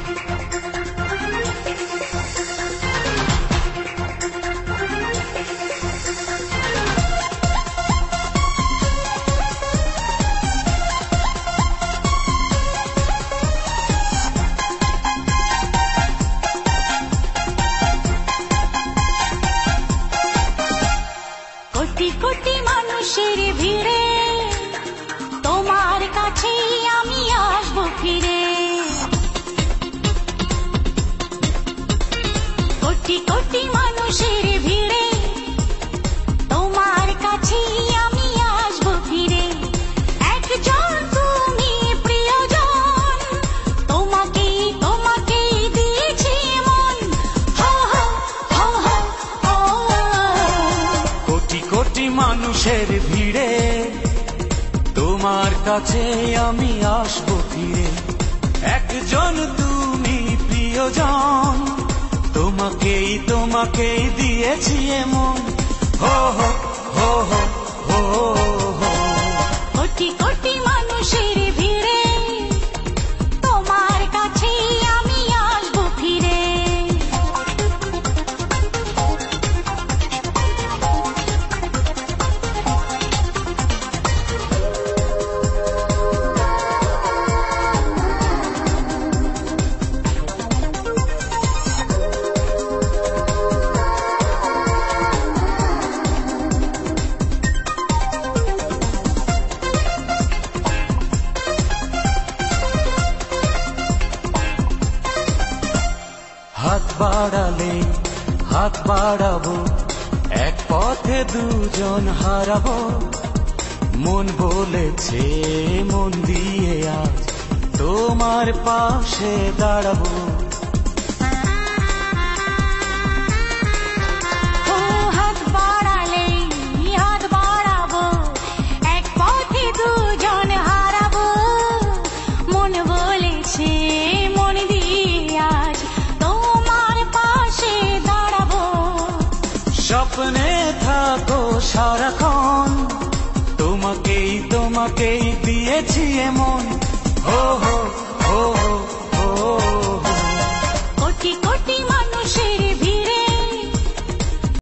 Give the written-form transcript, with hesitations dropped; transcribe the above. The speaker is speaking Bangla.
কোটি কোটি মানুষের ভিড়ে তোমার কাছে আমি আসবো ফিরে। কোটি কোটি মানুষের ভিড়ে তোমার কাছে আমি আসবো ফিরে। একজন তুমি প্রিয়জন, তোমাকেই তোমাকেই দিয়েছি মন। হো হো হো হো হো। কোটি কোটি মানুষের ভিড়ে তোমার কাছে আমি আসবো ফিরে। একজন তুমি প্রিয়জন, তোমাকেই তোমাকেই দিয়েছি এমন। হো হো হো হো হো হো। কোটি কোটি মানুষের ভিড়ে তোমার কাছে আমি আসবো ফিরে। হাত বাড়ালে হাত বাড়াবো, এক পথে দুজন হারাবো। মন বলেছে মন দিয়ে আজ তোমার পাশে দাঁড়াবো। ও হাত বাড়ালে হাত বাড়াবো, এক পথে দুজন হারাবো। মন বলেছে মন দিয়ে আজ তোমার পাশে দাঁড়াবো। স্বপ্নে থাকো সারাক্ষণ, তোমাকেই তোমাকেই দিয়েছি এমন। হো হো হো হো হো। কোটি কোটি মানুষের ভিড়ে